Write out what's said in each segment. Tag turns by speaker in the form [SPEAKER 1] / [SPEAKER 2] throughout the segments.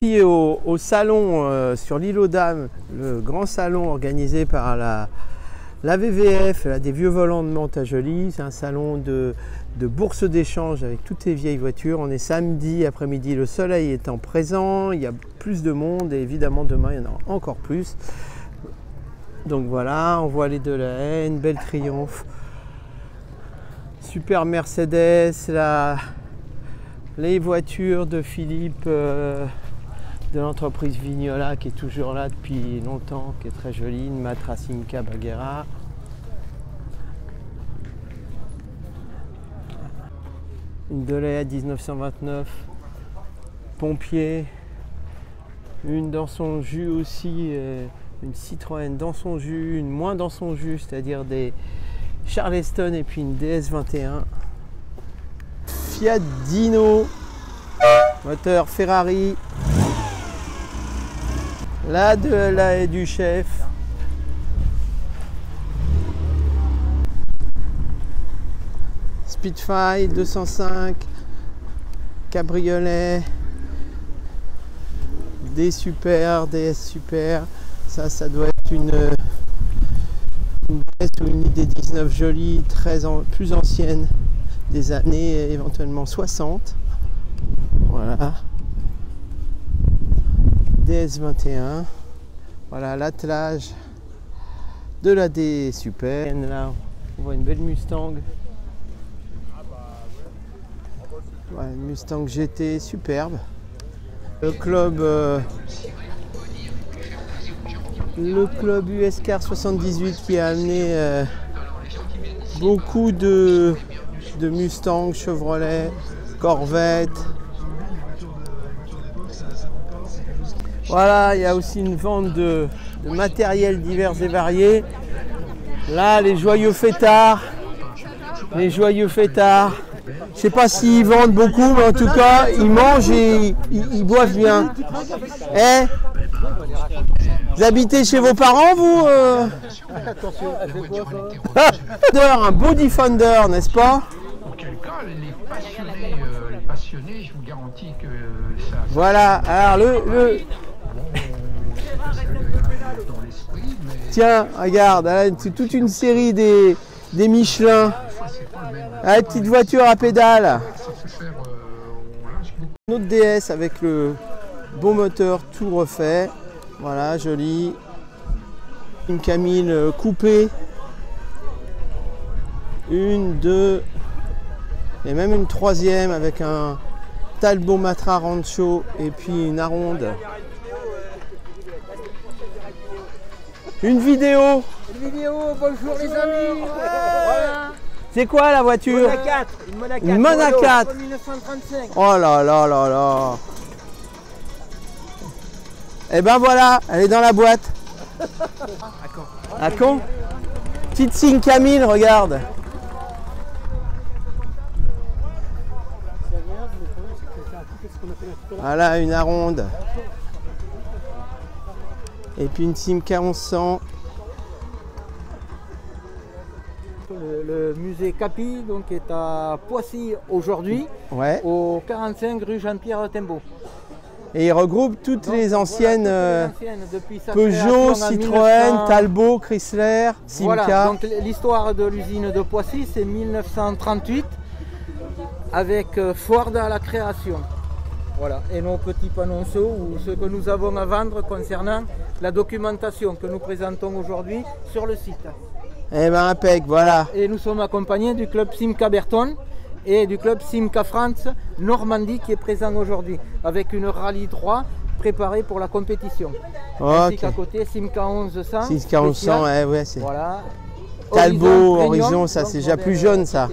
[SPEAKER 1] Au salon sur l'île aux Dames, le grand salon organisé par la WWF, des vieux volants de Mantes-à-Joly. C'est un salon de bourse d'échange avec toutes les vieilles voitures. On est samedi après-midi, le soleil étant présent, il y a plus de monde et évidemment demain il y en a encore plus. Donc voilà, on voit les Delahaye, une belle Triumph, super Mercedes, les voitures de Philippe de l'entreprise Vignola qui est toujours là depuis longtemps, qui est très jolie, une Matra Simca Baghera. Une Delahaye 1929, pompier, une dans son jus aussi, une Citroën dans son jus, une moins dans son jus, c'est-à-dire des Charleston et puis une DS21. Fiat Dino, moteur Ferrari, la Delahaye du chef. Spitfire 205, cabriolet, des super, DS super. Ça doit être une DS ou une ID19 jolie, plus ancienne, des années éventuellement 60. Voilà. DS21. Voilà l'attelage de la D super. Là, on voit une belle Mustang. Ouais, une Mustang GT superbe. Le club USCAR 78 qui a amené beaucoup de Mustang, Chevrolet, Corvette. Voilà, il y a aussi une vente de matériel divers et variés. Là, les joyeux fêtards. Les joyeux fêtards. Je ne sais pas s'ils vendent beaucoup, mais en tout cas, ils mangent et ils boivent bien. Eh, vous habitez chez vos parents, vous
[SPEAKER 2] Attention, c'est quoi
[SPEAKER 1] un beau Defender, n'est-ce pas?
[SPEAKER 3] Auquel cas, les passionnés, je vous garantis que ça...
[SPEAKER 1] Voilà, alors Tiens, regarde, c'est toute une série des Michelin. La petite voiture à pédale. Une autre DS avec le beau moteur tout refait. Voilà, joli. Une Camille coupée. Une, deux. Et même une troisième avec un Talbot Matra Rancho et puis une Aronde. Une vidéo.
[SPEAKER 2] Bonjour les amis. Voilà.
[SPEAKER 1] C'est quoi la voiture? Une Mona 4.
[SPEAKER 2] 1935.
[SPEAKER 1] Oh là là là là. Et ben voilà, elle est dans la boîte. À Caen. Petite signe Camille, regarde. Voilà une Aronde. Et puis une Simca 1100.
[SPEAKER 2] Le musée Capi donc, est à Poissy aujourd'hui,
[SPEAKER 1] Ouais.
[SPEAKER 2] au 45 rue Jean-Pierre Timbaud.
[SPEAKER 1] Et il regroupe toutes
[SPEAKER 2] Donc,
[SPEAKER 1] les anciennes
[SPEAKER 2] voilà, depuis sa
[SPEAKER 1] Peugeot,
[SPEAKER 2] création en
[SPEAKER 1] Citroën,
[SPEAKER 2] 1900.
[SPEAKER 1] Talbot, Chrysler, Simca.
[SPEAKER 2] Voilà, donc l'histoire de l'usine de Poissy, c'est 1938 avec Ford à la création. Voilà, et nos petits panonceaux ou ce que nous avons à vendre concernant la documentation que nous présentons aujourd'hui sur le site.
[SPEAKER 1] Eh ben impec, voilà.
[SPEAKER 2] Et nous sommes accompagnés du club Simca Berton et du club Simca France Normandie qui est présent aujourd'hui avec une rallye 3 préparée pour la compétition. Ainsi
[SPEAKER 1] Ok.
[SPEAKER 2] qu'à côté Simca 1100.
[SPEAKER 1] Simca 1100, ouais, c'est.
[SPEAKER 2] Voilà.
[SPEAKER 1] Talbot,
[SPEAKER 2] Premium,
[SPEAKER 1] Horizon, ça
[SPEAKER 2] donc
[SPEAKER 1] c'est déjà
[SPEAKER 2] modèle
[SPEAKER 1] plus jeune ça.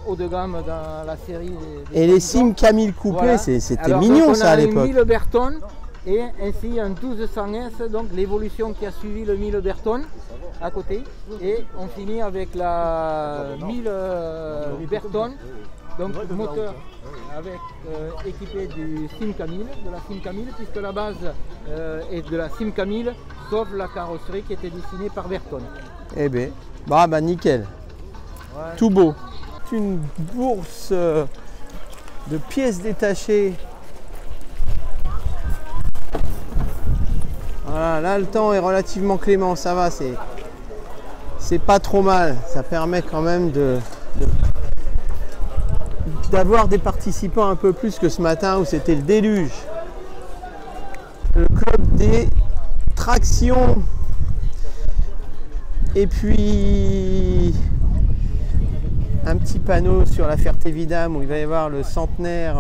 [SPEAKER 2] haut de gamme dans la série des
[SPEAKER 1] Et les
[SPEAKER 2] Horizon.
[SPEAKER 1] Simca 1000 coupés,
[SPEAKER 2] Voilà.
[SPEAKER 1] c'était
[SPEAKER 2] Alors,
[SPEAKER 1] mignon
[SPEAKER 2] donc,
[SPEAKER 1] ça à
[SPEAKER 2] On a
[SPEAKER 1] l'époque.
[SPEAKER 2] un 1000 Berton et ainsi un 1200S, donc l'évolution qui a suivi le 1000 Berton à côté. Et on finit avec la 1000 Berton, donc moteur avec équipé du Simca 1000, de la Simca 1000, puisque la base est de la Simca 1000, sauf la carrosserie qui était dessinée par Berton.
[SPEAKER 1] Eh ben, bah nickel.
[SPEAKER 2] Ouais.
[SPEAKER 1] Tout beau. Une bourse de pièces détachées Voilà, là le temps est relativement clément, ça va, c'est pas trop mal. Ça permet quand même d'avoir des participants un peu plus que ce matin où c'était le déluge. Le club des tractions. Et puis un petit panneau sur la Ferté-Vidame où il va y avoir le centenaire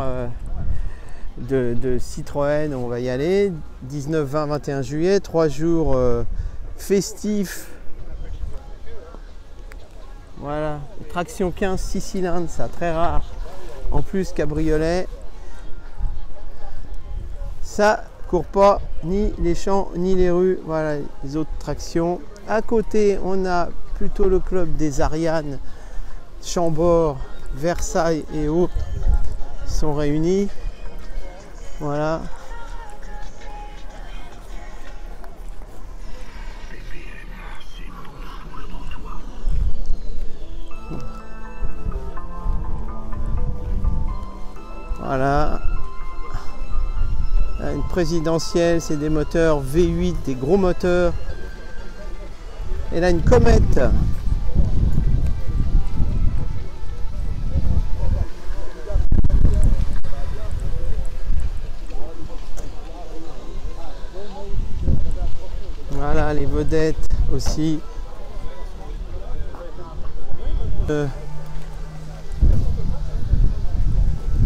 [SPEAKER 1] de Citroën. On va y aller 19, 20, 21 juillet, 3 jours festifs. Voilà, traction 15, 6 cylindres, ça très rare. En plus cabriolet, ça court pas ni les champs ni les rues. Voilà les autres tractions. À côté, on a plutôt le club des Ariane, Chambord, Versailles et autres sont réunis. Voilà. Voilà. Une présidentielle, c'est des moteurs V8, des gros moteurs. Et là, une comète. Voilà, les vedettes aussi.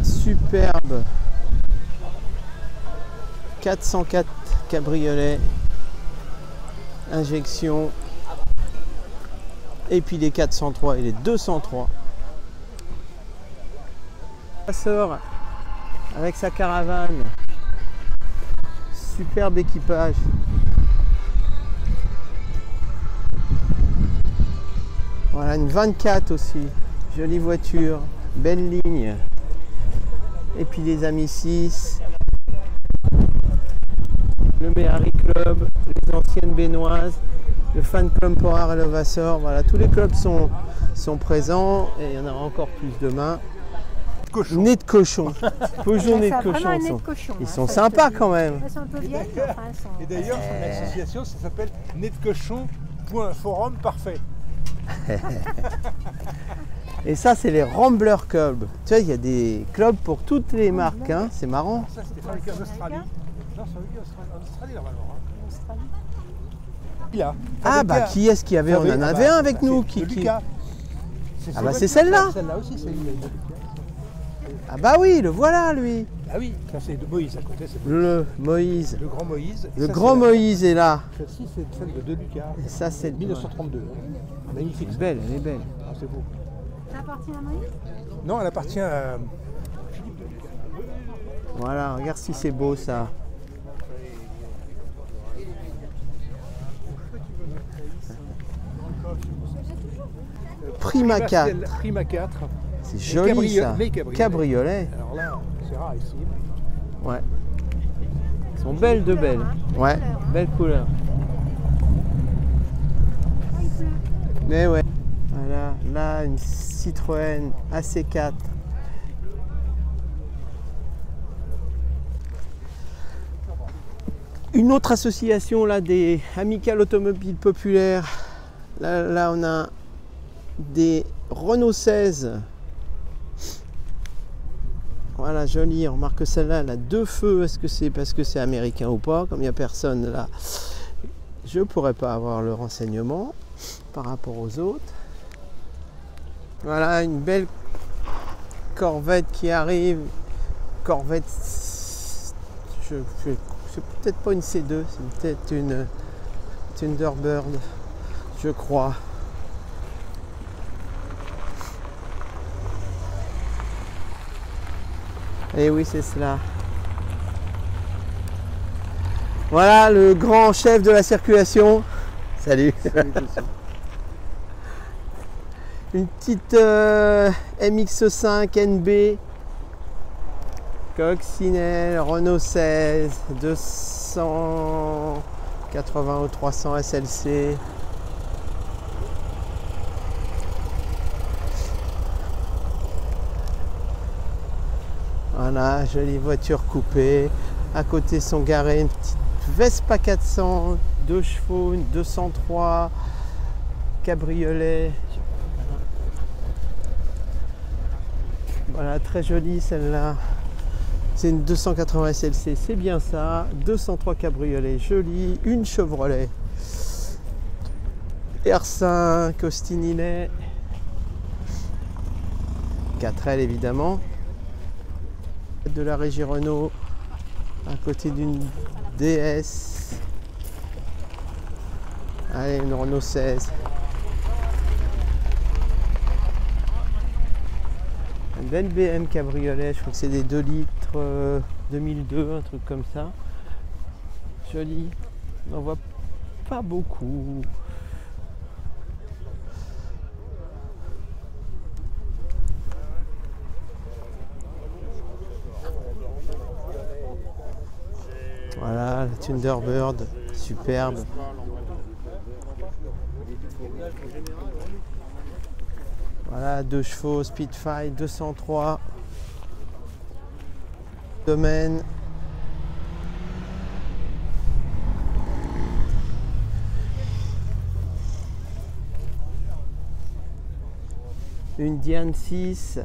[SPEAKER 1] Superbe 404 cabriolet, injection. Et puis les 403 et les 203. Ça sort avec sa caravane. Superbe équipage. Voilà une 24 aussi. Jolie voiture. Belle ligne. Et puis les Amis 6. Le Méhari Club. Les anciennes Bénoises. Le Fan Club Porard et le Vassor, voilà, tous les clubs sont présents et il y en aura encore plus demain. Nez de cochon. Peugeot nez de cochon. Ils sont sympas quand même.
[SPEAKER 4] Elles sont un peu vieilles, enfin, elles sont...
[SPEAKER 5] Et d'ailleurs, son association, ça s'appelle nedcochon.forum parfait.
[SPEAKER 1] Et ça, c'est les Rambler Club. Tu vois, il y a des clubs pour toutes les marques, hein. C'est marrant.
[SPEAKER 5] Ça, c'était fabriqué en Australie. Non, c'est fabriqué en Australie, normalement. Là,
[SPEAKER 1] ah bah qui est-ce qu'il y avait? On en avait un avec nous qui. Ah bah c'est celle-là.
[SPEAKER 5] Celle-là aussi, c'est une.
[SPEAKER 1] Ah bah oui, le voilà lui.
[SPEAKER 5] Ah oui, ça c'est de Moïse à côté.
[SPEAKER 1] Le Moïse.
[SPEAKER 5] Le grand Moïse.
[SPEAKER 1] Le grand Moïse est là.
[SPEAKER 5] Celle-ci c'est celle de Deluca.
[SPEAKER 1] Et ça c'est
[SPEAKER 5] 1932. Magnifique.
[SPEAKER 1] Elle est belle, elle est belle.
[SPEAKER 5] Ah, c'est beau.
[SPEAKER 4] Ça appartient à Moïse?
[SPEAKER 5] Non, elle appartient à.
[SPEAKER 1] Voilà, regarde si c'est beau ça. Prima 4.
[SPEAKER 5] Prima 4.
[SPEAKER 1] C'est joli ça. Cabriolet.
[SPEAKER 5] Alors là, c'est rare ici.
[SPEAKER 1] Ouais. Elles sont belles de belles. Ouais, belle couleur. Mais ouais. Voilà, là une Citroën AC4. Une autre association là des Amicales Automobiles Populaires. Là on a des Renault 16. Voilà, jolie. On remarque que celle-là, elle a 2 feux. Est-ce que c'est parce que c'est américain ou pas? Comme il n'y a personne là, je ne pourrais pas avoir le renseignement par rapport aux autres. Voilà, une belle Corvette qui arrive. Corvette, c'est peut-être pas une C2, c'est peut-être une Thunderbird, je crois. Et oui, c'est cela. Voilà le grand chef de la circulation. Salut. Une petite MX5 NB. Coccinelle, Renault 16, 280 ou 300 SLC. Voilà, jolie voiture coupée. À côté sont garées une petite Vespa 400, 2 chevaux, une 203, cabriolet. Voilà, très jolie celle-là. C'est une 280 SLC, c'est bien ça. 203 cabriolet, joli. Une Chevrolet. R5, Austin Hillet. 4L évidemment. De la régie Renault. À côté d'une DS. Allez, une Renault 16. Une belle BM cabriolet, je crois que c'est des 2 litres 2002, un truc comme ça. Joli. On n'en voit pas beaucoup. Voilà, la Thunderbird, superbe. Voilà, 2 chevaux, Spitfire 203. Domaine. Une Diane 6.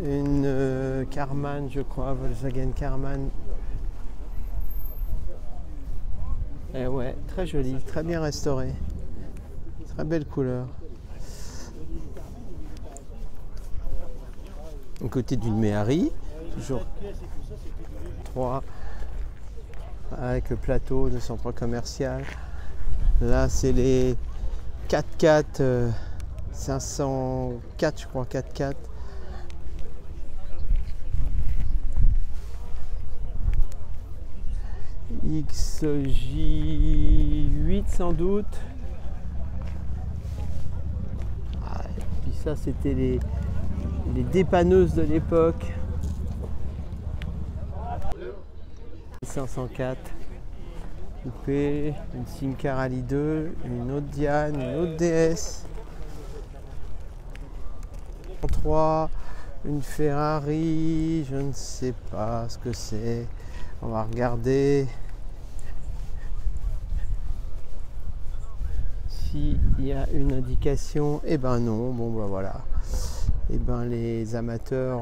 [SPEAKER 1] Une Karmann, je crois, Volkswagen Karmann. Et ouais, très joli, très bien restauré. Très belle couleur. Au côté d'une Méhari, toujours 3 avec le plateau de centre commercial. Là, c'est les 4x4 504, je crois, 4x4. XJ8 sans doute. Ah, et puis ça c'était les dépanneuses de l'époque. 504 coupé, une Simca Rally 2, une autre Diane, une autre DS. 3, une Ferrari, je ne sais pas ce que c'est. On va regarder. S'il y a une indication, eh ben non, bon ben voilà. Eh ben les amateurs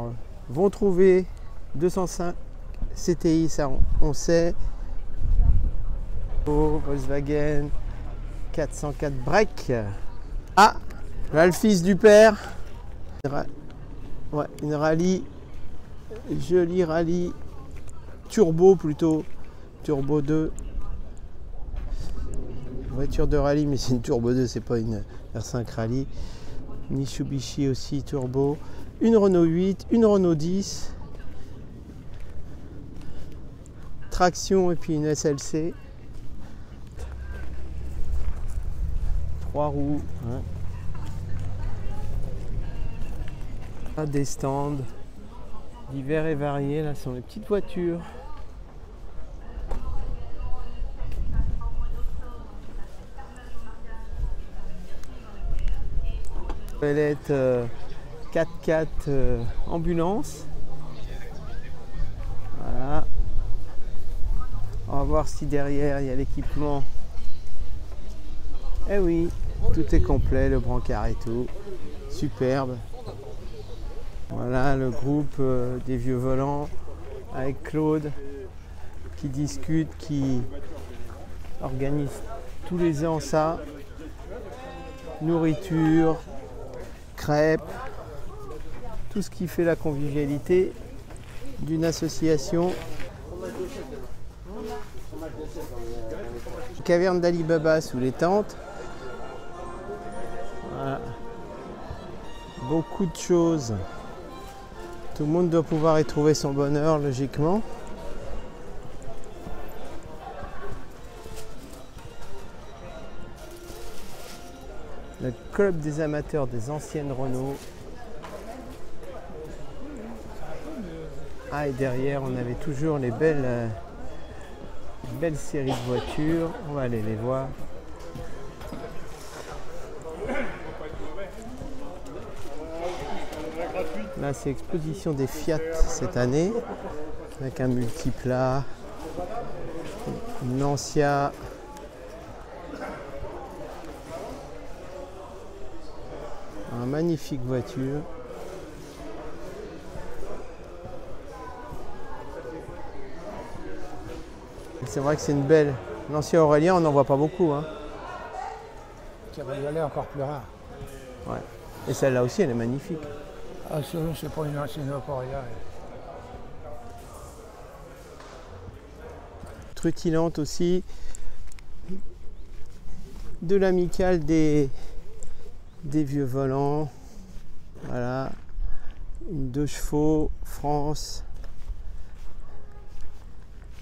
[SPEAKER 1] vont trouver 205 CTI, ça on sait. Volkswagen 404 break. Ah, là le fils du père. Ouais, une rallye, jolie rallye turbo plutôt, turbo 2. Voiture de rallye, mais c'est une turbo 2, c'est pas une R5 rallye. Mitsubishi aussi turbo. Une Renault 8, une Renault 10. Traction et puis une SLC. 3 roues. Hein. Ah, des stands divers et variés. Là sont les petites voitures. Toilette 4x4 ambulance. Voilà. On va voir si derrière il y a l'équipement. Eh oui, tout est complet, le brancard et tout. Superbe. Voilà le groupe des vieux volants avec Claude qui discute, qui organise tous les ans ça. Nourriture, crêpes, tout ce qui fait la convivialité d'une association. Caverne d'Ali Baba sous les tentes. Voilà. Beaucoup de choses. Tout le monde doit pouvoir y trouver son bonheur logiquement. Le club des amateurs des anciennes Renault. Ah, et derrière on avait toujours les belles séries de voitures. On va aller les voir. Là, c'est exposition des Fiat cette année, avec un multiplat, une Lancia, une magnifique voiture. C'est vrai que c'est une belle. Lancia Aurélien, on n'en voit pas beaucoup. Hein.
[SPEAKER 5] Cabriolet encore plus rare.
[SPEAKER 1] Ouais. Et celle-là aussi, elle est magnifique.
[SPEAKER 5] Ah, c'est pas une ancienne Aurélien.
[SPEAKER 1] Rutilante aussi. De l'amicale des vieux volants. Voilà. Une 2 chevaux, France.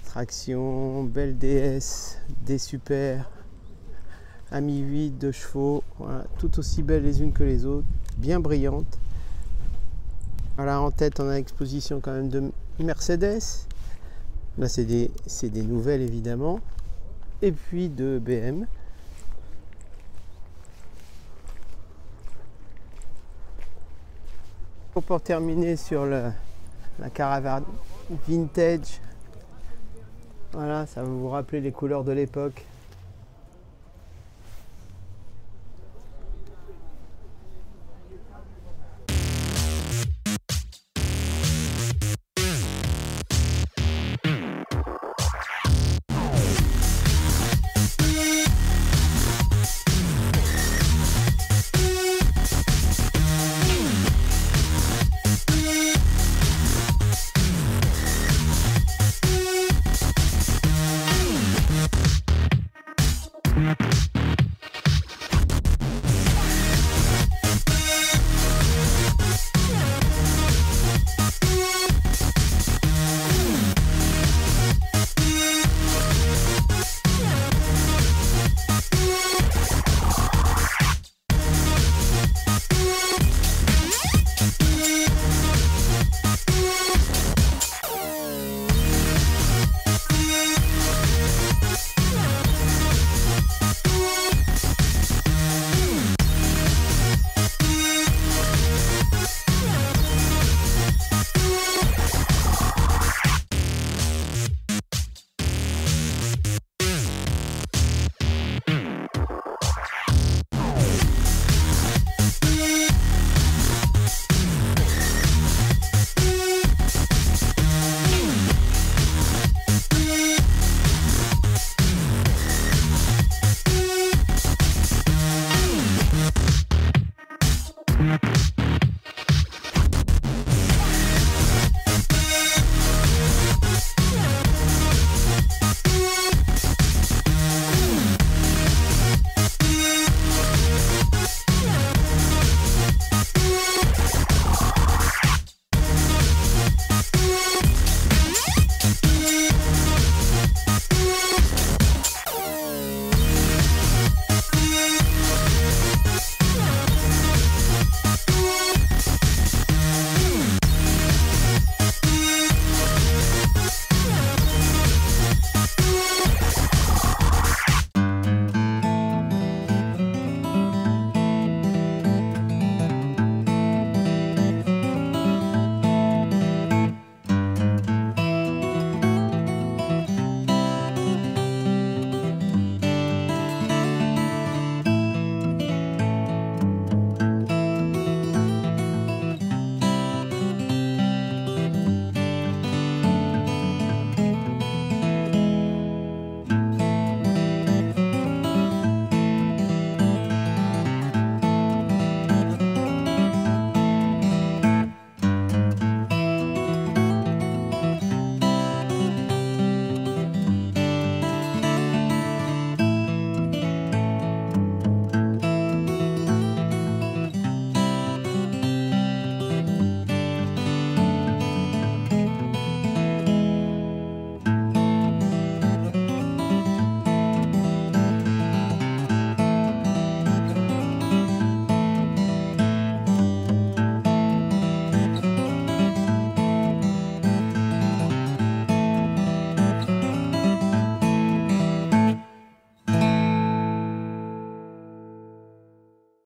[SPEAKER 1] Traction, belle DS, des super. Ami 8, 2 chevaux. Voilà. Toutes aussi belles les unes que les autres. Bien brillantes. Voilà, en tête, on a exposition quand même de Mercedes. Là, c'est des nouvelles évidemment. Et puis de BM. Pour terminer sur la caravane vintage. Voilà, ça va vous rappeler les couleurs de l'époque.
[SPEAKER 6] We'll be right back.